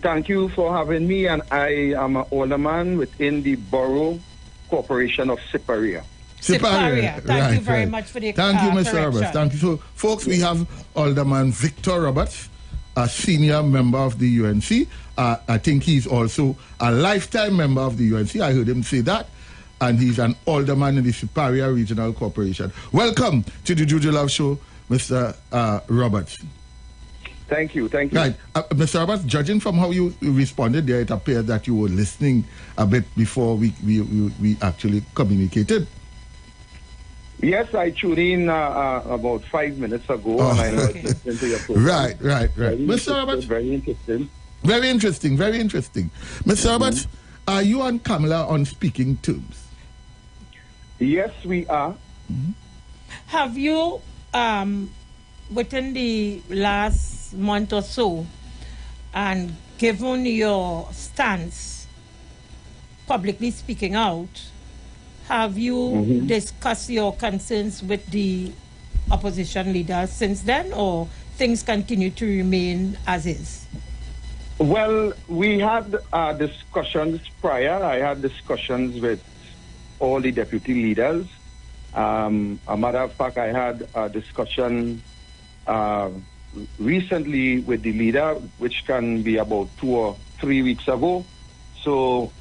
Thank you for having me, and I am an alderman within the Borough Corporation of Siparia. Siparia. Thank you very much for the Thank you, Mr. Roberts. Thank you. So, folks, we have Alderman Victor Roberts, a senior member of the UNC. I think he's also a lifetime member of the UNC. I heard him say that. And he's an alderman in the Siparia Regional Corporation. Welcome to the Juju Love Show, Mr. Roberts. Thank you. Right. Mr. Roberts, judging from how you responded there, it appears that you were listening a bit before we actually communicated. Yes, I tuned in about 5 minutes ago, and I was listening to your program. Right. Mr. Roberts. Very interesting. Very interesting. Mr. Roberts, are you and Kamala on speaking terms? Yes, we are. Have you, within the last month or so, and given your stance, publicly speaking out, have you discussed your concerns with the opposition leaders since then, or things continue to remain as is? Well, we had discussions prior. I had discussions with all the deputy leaders. A matter of fact, I had a discussion recently with the leader, which can be about 2 or 3 weeks ago. So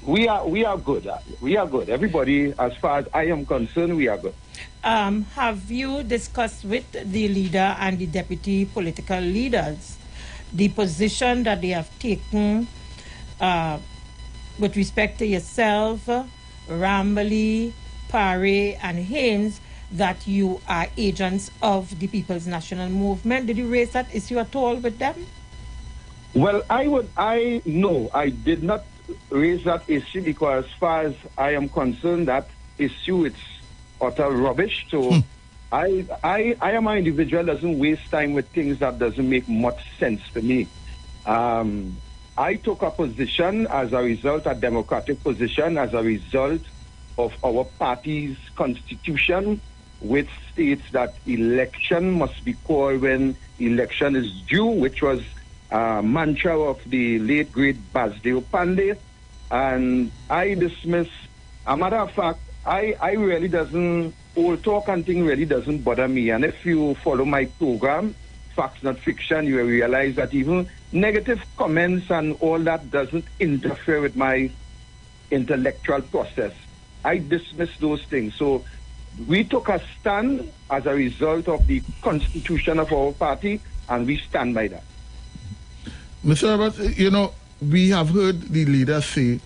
we are good. We are good. Everybody, as far as I am concerned, we are good. Have you discussed with the leader and the deputy political leaders the position that they have taken with respect to yourself, Rambali, Pare, and Haynes, that you are agents of the People's National Movement? Did you raise that issue at all with them? Well, I did not raise that issue, because as far as I am concerned, that issue, it's utter rubbish. So I am an individual that doesn't waste time with things that doesn't make much sense to me. I took a position as a result, a democratic position, as a result of our party's constitution, which states that election must be called when election is due, which was a mantra of the late great Basdeo Pandey. And I dismiss, a matter of fact, I really doesn't, old talk and thing really doesn't bother me. And if you follow my program, Facts Not Fiction, you will realize that even negative comments and all that doesn't interfere with my intellectual process. I dismiss those things. So we took a stand as a result of the constitution of our party, and we stand by that. Mr. Roberts, we have heard the leaders say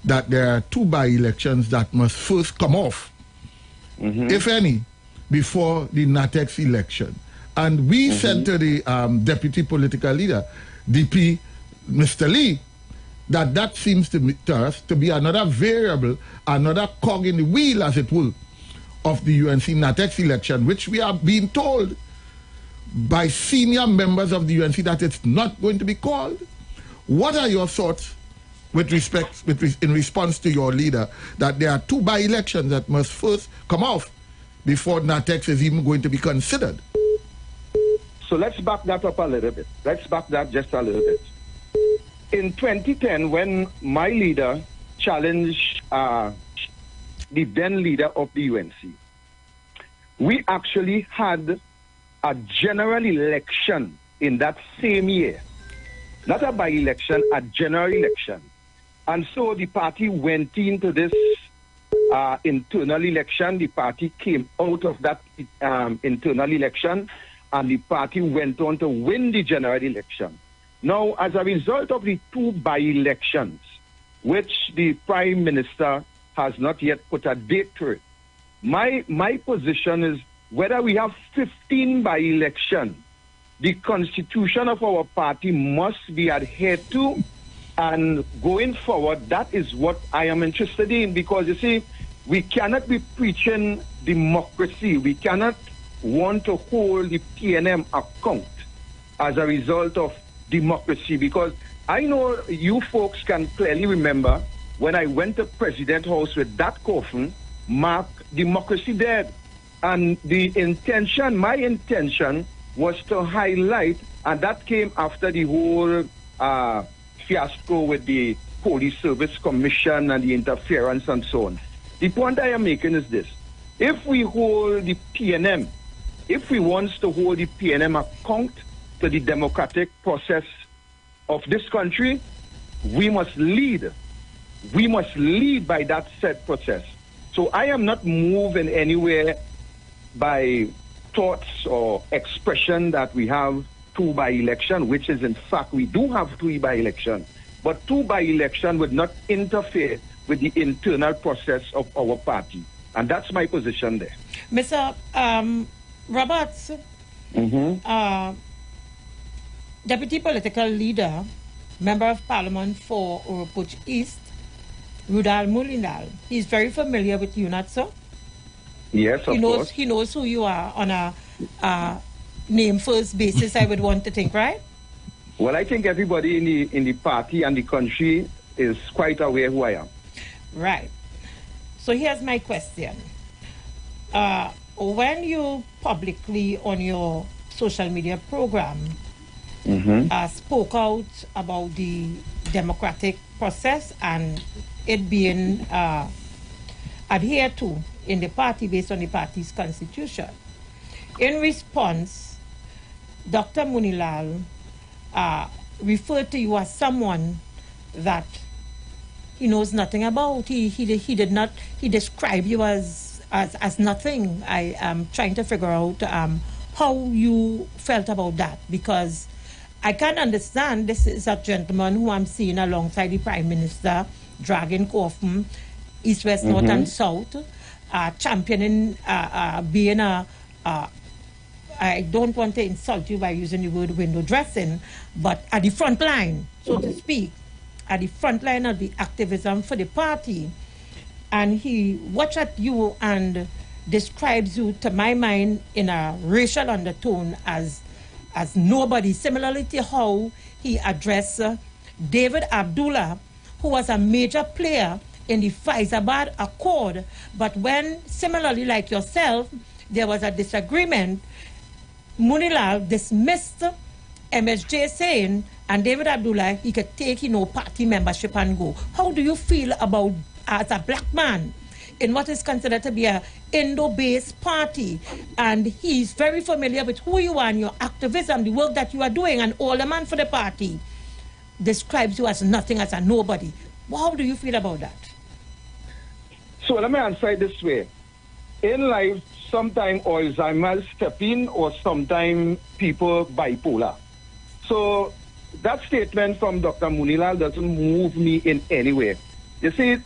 that there are 2 by-elections that must first come off, if any, before the NATEX election. And we sent to the deputy political leader, DP Mr. Lee, that seems to us to be another variable, another cog in the wheel, as it will, of the UNC NATEX election, which we are being told by senior members of the UNC that it's not going to be called. What are your thoughts in response to your leader, that there are 2 by-elections that must first come off before NATEX is even going to be considered? So let's back that up a little bit. Let's back that just a little bit. In 2010, when my leader challenged the then leader of the UNC, we actually had a general election in that same year. Not a by-election, a general election. And so the party went into this internal election. The party came out of that internal election, and the party went on to win the general election. Now, as a result of the 2 by-elections, which the Prime Minister has not yet put a date to it, my position is, whether we have 15 by-elections, the constitution of our party must be adhered to, and going forward, that is what I am interested in, because you see, we cannot be preaching democracy. We cannot want to hold the PNM account as a result of democracy, because I know you folks can clearly remember when I went to President House with that coffin, mark democracy dead. And my intention was to highlight, and that came after the whole fiasco with the Police Service Commission and the interference and so on. The point I am making is this. If we hold the PNM, if we want to hold the PNM account to the democratic process of this country, we must lead. We must lead by that said process. So I am not moved in any way by thoughts or expression that we have two by-election, which is in fact we do have two by-election, but two by-election would not interfere with the internal process of our party. And that's my position there. Mr. Roberts, Deputy Political Leader, Member of Parliament for Oropouche East, Rudal Mulinal. He's very familiar with you, not so? Yes, of course. He knows who you are on a name-first basis, I would want to think, right? Well, I think everybody in the party and the country is quite aware who I am. Right. So here's my question. When you publicly on your social media program spoke out about the democratic process and it being adhered to in the party based on the party's constitution, in response, Dr. Munilal referred to you as someone that he knows nothing about. He described you as nothing. I am trying to figure out how you felt about that, because I can't understand. This is a gentleman who I'm seeing alongside the Prime Minister, dragging Coffin, East, West, North and South, championing being I don't want to insult you by using the word window dressing, but at the front line, so to speak, at the front line of the activism for the party. And he watched at you and describes you, to my mind, in a racial undertone as nobody, similarly to how he addressed David Abdullah, who was a major player in the Faizabad Accord. But when, similarly like yourself, there was a disagreement, Munilal dismissed MSJ saying, and David Abdullah, he could take, party membership and go. How do you feel about, as a black man, in what is considered to be a Indo-based party, and he's very familiar with who you are and your activism, the work that you are doing, and all the man for the party describes you as nothing, as a nobody. How do you feel about that? So let me answer it this way. In life, sometimes Alzheimer's step in, or sometimes people bipolar. So that statement from Dr. Munilal doesn't move me in any way. You see,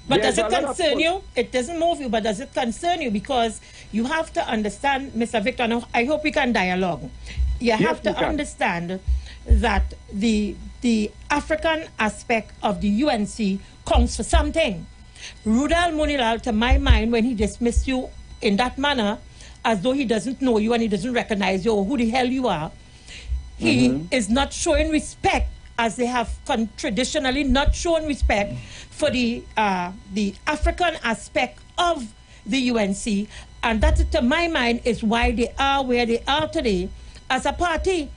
but does it concern you? It doesn't move you, but does it concern you? Because you have to understand, Mr. Victor, I hope we can dialogue. You have to understand that the African aspect of the UNC counts for something. Rudal Munilal, to my mind, when he dismissed you in that manner, as though he doesn't know you and he doesn't recognize you or who the hell you are, he is not showing respect, as they have traditionally not shown respect for the African aspect of the UNC, and that, to my mind, is why they are where they are today as a party.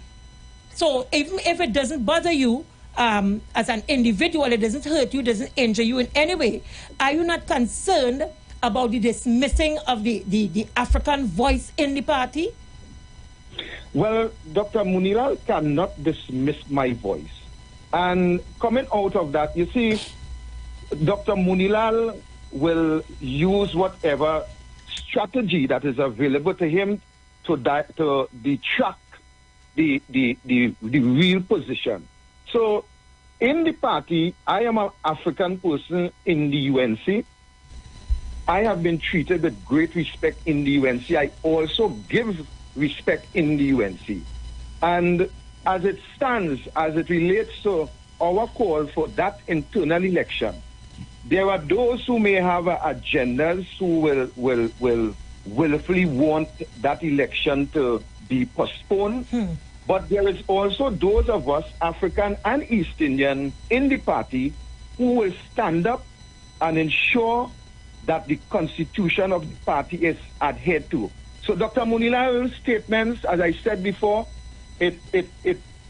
So even if it doesn't bother you as an individual, it doesn't hurt you, doesn't injure you in any way, are you not concerned about the dismissing of the African voice in the party? Well, Dr. Munilal cannot dismiss my voice. And coming out of that, you see, Dr. Munilal will use whatever strategy that is available to him to detract the real position. So, in the party, I am an African person in the UNC. I have been treated with great respect in the UNC. I also give respect in the UNC. And as it stands, as it relates to our call for that internal election, there are those who may have agendas who will willfully want that election to be postponed. But there is also those of us, African and East Indian, in the party who will stand up and ensure that the constitution of the party is adhered to. So Dr. Munilal's statements, as I said before, it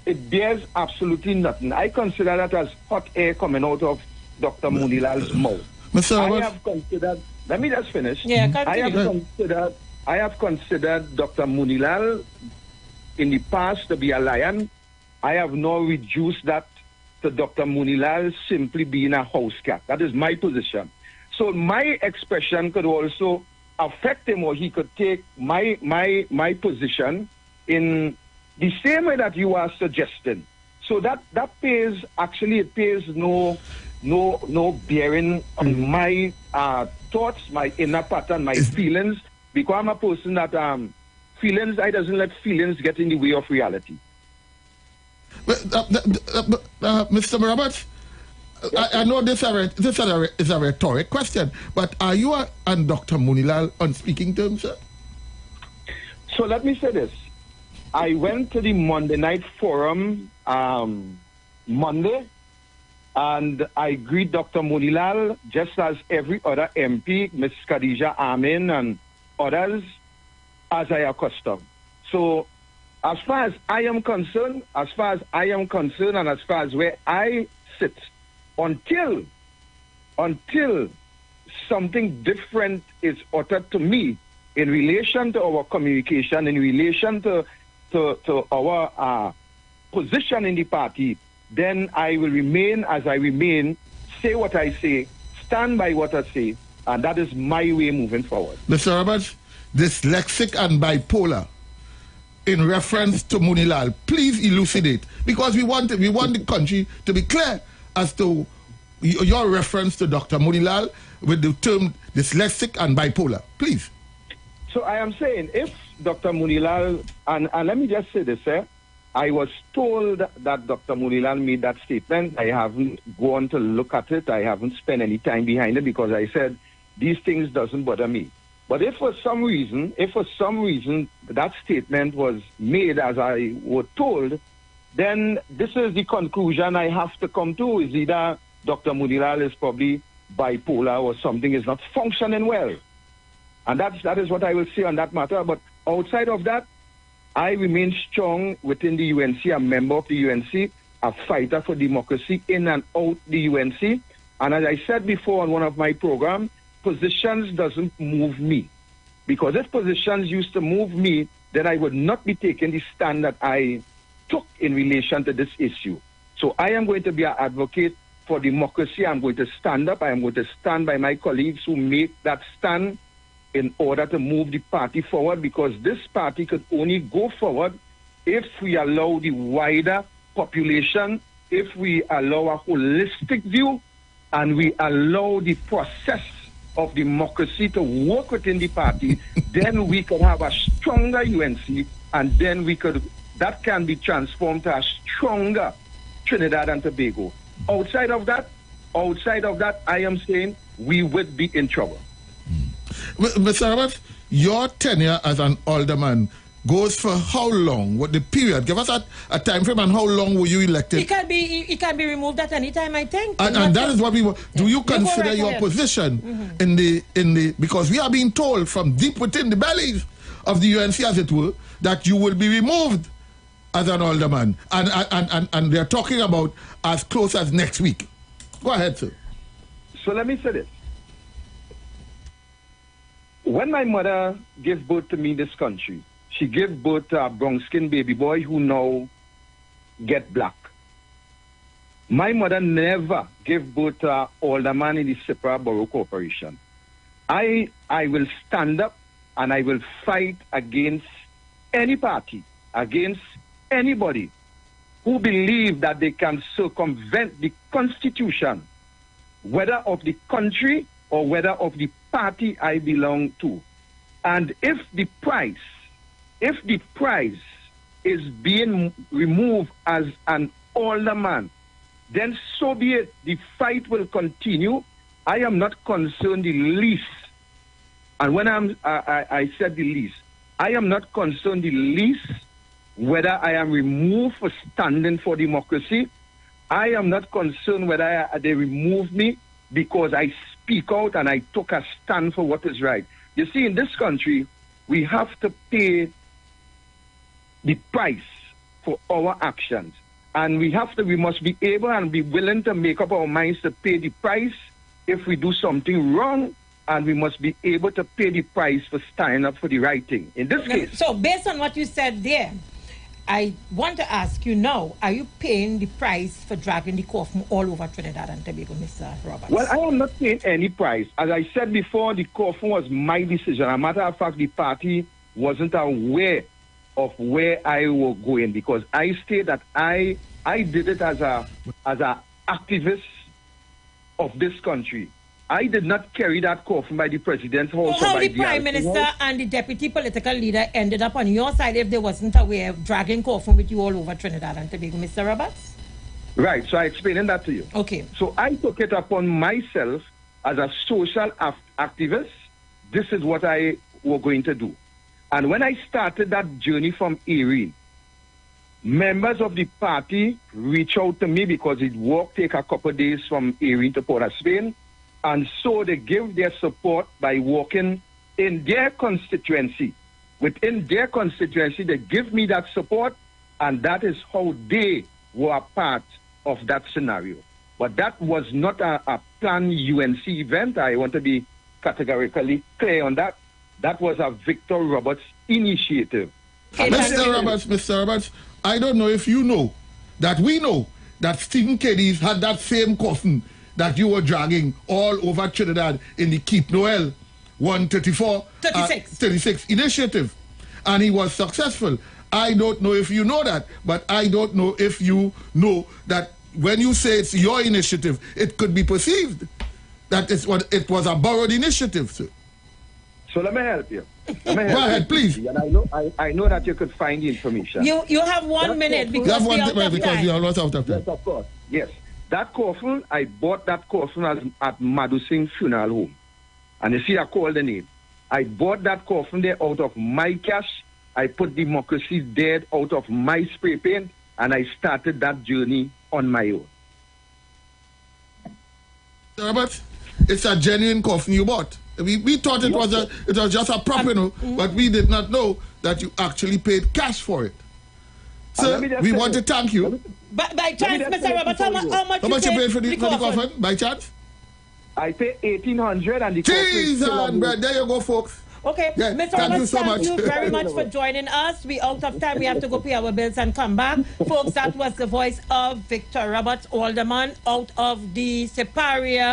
it bears absolutely nothing. I consider that as hot air coming out of Dr. Munilal's mouth. Mr. I Roberts? have considered, let me just finish. Yeah, I have considered Dr. Munilal in the past to be a lion. I have now reduced that to Dr. Munilal simply being a house cat. That is my position. So my expression could also affect him, or he could take my position in the same way that you are suggesting. So that pays, actually it pays no bearing on my thoughts, my inner pattern, my feelings, because I'm a person that I doesn't let feelings get in the way of reality. Mr. Roberts, I know this is a rhetoric question, but are you and Dr. Munilal on speaking terms, sir? So let me say this. I went to the Monday night forum Monday, and I greet Dr. Munilal just as every other MP, Ms. Khadija Amin and others, as I accustomed. So as far as I am concerned, and as far as where I sit, until something different is uttered to me in relation to our communication, in relation to our position in the party, then I will remain as I remain, say what I say, stand by what I say, and that is my way moving forward. Mr. Roberts, dyslexic and bipolar, in reference to Munilal, please elucidate, because we want the country to be clear as to your reference to Dr. Munilal with the term dyslexic and bipolar. Please. So I am saying, if Dr. Munilal, and let me just say this, I was told that Dr. Munilal made that statement. I haven't gone to look at it. I haven't spent any time behind it, because I said these things doesn't bother me. But if for some reason that statement was made as I was told, then this is the conclusion I have to come to, is either Dr. Munilal is probably bipolar or something is not functioning well. And that is what I will say on that matter. But outside of that, I remain strong within the UNC, a member of the UNC, a fighter for democracy in and out the UNC. And as I said before on one of my programs, positions doesn't move me. Because if positions used to move me, then I would not be taking the stand that I took in relation to this issue. So I am going to be an advocate for democracy. I'm going to stand up. I am going to stand by my colleagues who make that stand in order to move the party forward, because this party could only go forward if we allow the wider population, if we allow a holistic view, and we allow the process of democracy to work within the party. Then we can have a stronger UNC, and then that can be transformed to a stronger Trinidad and Tobago. Outside of that, I am saying we would be in trouble. Mr. Roberts, your tenure as an alderman goes for how long? What the period? Give us a time frame, and how long were you elected? It can be removed at any time, I think. And that is what we want. Do you consider your position in the because we are being told from deep within the bellies of the UNC, as it were, that you will be removed as an alderman, and they're talking about as close as next week. Go ahead, sir. So let me say this. When my mother gave birth to me in this country, she gave birth to a brown-skinned baby boy who now get black. My mother never gave birth to an alderman in the Cyprus Borough Corporation. I will stand up and I will fight against any party, against anybody who believe that they can circumvent the constitution, whether of the country or whether of the party I belong to. And if the price is being removed as an alderman, then so be it. The fight will continue. I am not concerned the least. And when I said the least, I am not concerned the least whether I am removed for standing for democracy. I am not concerned whether they remove me because I speak out and I took a stand for what is right. You see, in this country, we have to pay the price for our actions. And we must be able and be willing to make up our minds to pay the price if we do something wrong, and we must be able to pay the price for standing up for the right thing. In this case. So based on what you said there, I want to ask you now, are you paying the price for dragging the coffin all over Trinidad and Tobago, Mr. Roberts? Well, I am not paying any price. As I said before, the coffin was my decision. As a matter of fact, the party wasn't aware of where I was going, because I stated that I did it as a activist of this country. I did not carry that coffin by the president's house. How the Prime Minister and the deputy political leader ended up on your side if they wasn't aware of dragging coffin with you all over Trinidad and Tobago, Mr. Roberts? Right, so I explained that to you. Okay. So I took it upon myself as a social activist. This is what I was going to do. And when I started that journey from Erie, members of the party reached out to me because it take a couple of days from Erie to Port of Spain. And so they give their support by walking in their constituency. Within their constituency, they give me that support, and that is how they were a part of that scenario. But that was not a planned UNC event. I want to be categorically clear on that. That was a Victor Roberts initiative. Mr. Roberts, I don't know if you know that we know that Stephen Cadiz had that same coffin that you were dragging all over Trinidad in the Keep Noel 36 initiative. And he was successful. I don't know if you know that, but I don't know if you know that when you say it's your initiative, it could be perceived that it was a borrowed initiative, sir. So let me help you. Go ahead, please. And I know that you could find the information. You have 1 minute because you have 1 minute because you are not out of time. Yes, of course. Yes. That coffin, I bought that coffin at Madhu Singh Funeral Home. And you see, I called the name. I bought that coffin there out of my cash. I put Democracy Dead out of my spray paint, and I started that journey on my own. Robert, it's a genuine coffin you bought. We thought it was just a prop, but we did not know that you actually paid cash for it. So we want to thank you. By chance, Mr. Roberts, how much you paid for the coffin? By chance? I paid $1,800 and the Jesus, there you go, folks. Okay, yeah, Mr. Roberts, thank you very much for joining us. We out of time. We have to go pay our bills and come back. Folks, that was the voice of Victor Roberts, Alderman, out of the Separia.